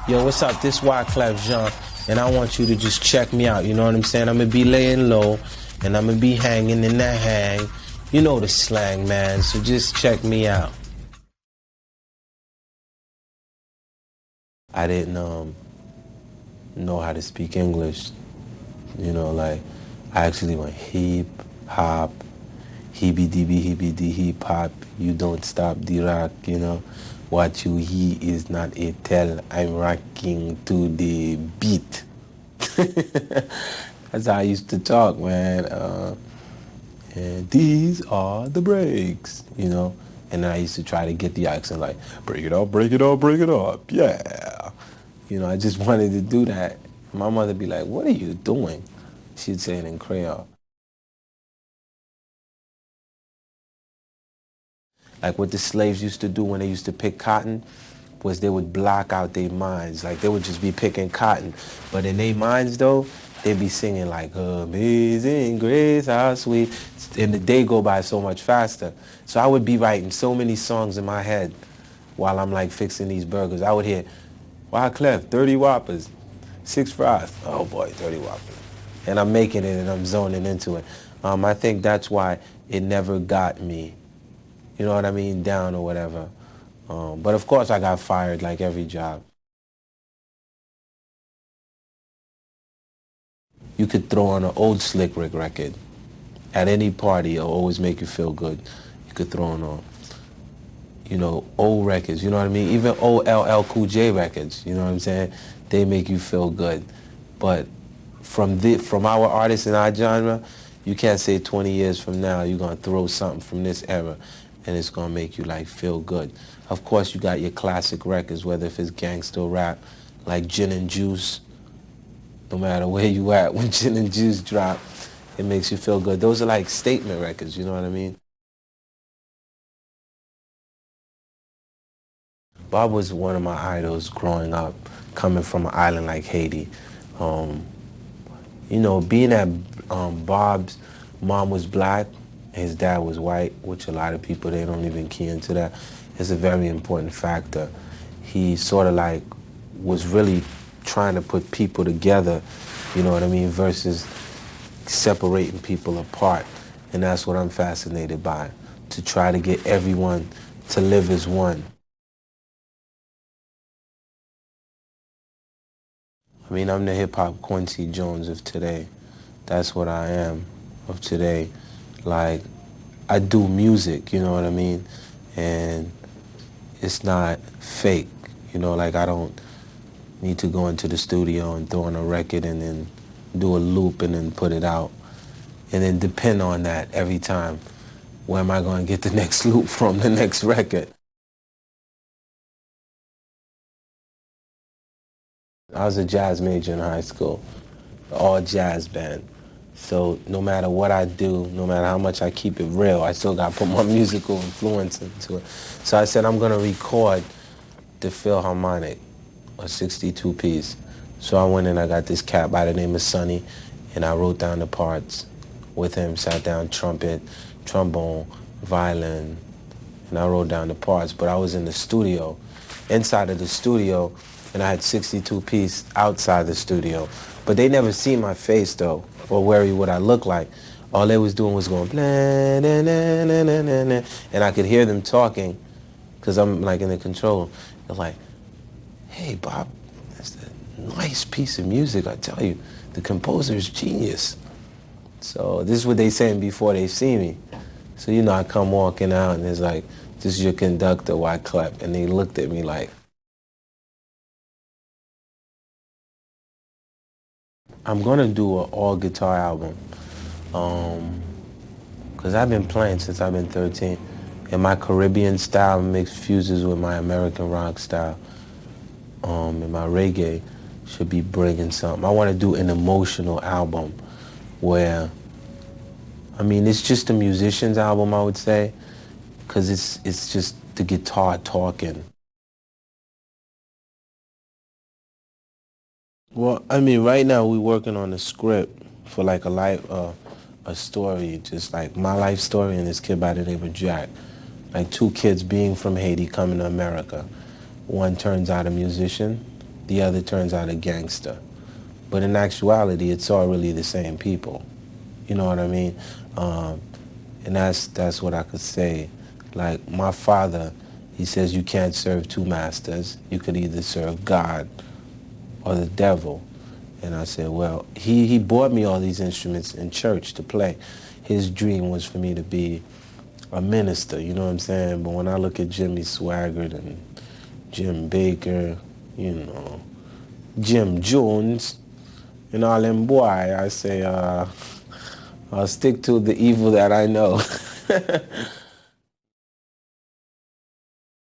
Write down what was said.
Yo, what's up? This Wyclef, Jean, and I want you to just check me out, you know what I'm saying? I'm gonna be laying low, and I'm gonna be hanging in that hang. You know the slang, man, so just check me out. I didn't know how to speak English, you know, like, I actually went hip, hop, heebie-deebie, hip hop, you don't stop the rock, you know. What you hear is not a tell, I'm rocking to the beat. That's how I used to talk, man. And these are the breaks, you know. And then I used to try to get the accent like, break it up, break it up, break it up, yeah. You know, I just wanted to do that. My mother would be like, what are you doing? She'd say it in Creole. Like what the slaves used to do when they used to pick cotton was they would block out their minds. Like they would just be picking cotton. But in their minds though, they'd be singing like, Amazing Grace, how sweet. And the day go by so much faster. So I would be writing so many songs in my head while I'm like fixing these burgers. I would hear, Wyclef, 30 Whoppers, 6 fries. Oh boy, 30 Whoppers. And I'm making it and I'm zoning into it. I think that's why it never got me, you know what I mean, down or whatever. But of course I got fired like every job. You could throw on an old Slick Rick record at any party, it'll always make you feel good. You could throw on, you know, old records, you know what I mean? Even old LL Cool J records, you know what I'm saying? They make you feel good. But from our artists in our genre, you can't say 20 years from now you're gonna throw something from this era and it's gonna make you like feel good. Of course you got your classic records, whether if it's gangster rap, like Gin and Juice. No matter where you at, when Gin and Juice drop, it makes you feel good. Those are like statement records, you know what I mean? Bob was one of my idols growing up, coming from an island like Haiti. You know, being that Bob's mom was black, his dad was white, which a lot of people, they don't even key into that, is a very important factor. He sort of like was really trying to put people together, you know what I mean, versus separating people apart. And that's what I'm fascinated by, to try to get everyone to live as one. I mean, I'm the hip-hop Quincy Jones of today. That's what I am of today. Like, I do music, you know what I mean? And it's not fake, you know, like I don't need to go into the studio and throw on a record and then do a loop and then put it out. And then depend on that every time. Where am I going to get the next loop from, the next record? I was a jazz major in high school, all jazz band. So no matter what I do, no matter how much I keep it real, I still got to put my musical influence into it. So I said I'm going to record the Philharmonic, a 62-piece. So I went and I got this cat by the name of Sonny, and I wrote down the parts with him, sat down, trumpet, trombone, violin, and I wrote down the parts. But I was in the studio, inside of the studio, and I had 62-piece outside the studio. But they never seen my face, though, or worry what I look like. All they was doing was going, blah, na, na, na, na, na, na. And I could hear them talking, because I'm like in the control. They're like, hey, Bob, that's a nice piece of music, I tell you. The composer is genius. So this is what they saying before they see me. So, you know, I come walking out, and it's like, this is your conductor, Wyclef. And they looked at me like, I'm gonna do an all guitar album, cause I've been playing since I've been 13, and my Caribbean style mixed fuses with my American rock style, and my reggae should be bringing something. I want to do an emotional album, where, I mean, it's just a musician's album, I would say, cause it's just the guitar talking. Well, I mean, right now we're working on a script for like a story, just like my life story and this kid by the name of Jack. Like two kids being from Haiti coming to America. One turns out a musician, the other turns out a gangster. But in actuality, it's all really the same people. You know what I mean? And that's what I could say. Like my father, he says you can't serve two masters. You could either serve God or the devil. And I said, well, he bought me all these instruments in church to play. His dream was for me to be a minister, you know what I'm saying? But when I look at Jimmy Swaggart and Jim Baker, you know, Jim Jones, and all them boy, I say, I'll stick to the evil that I know.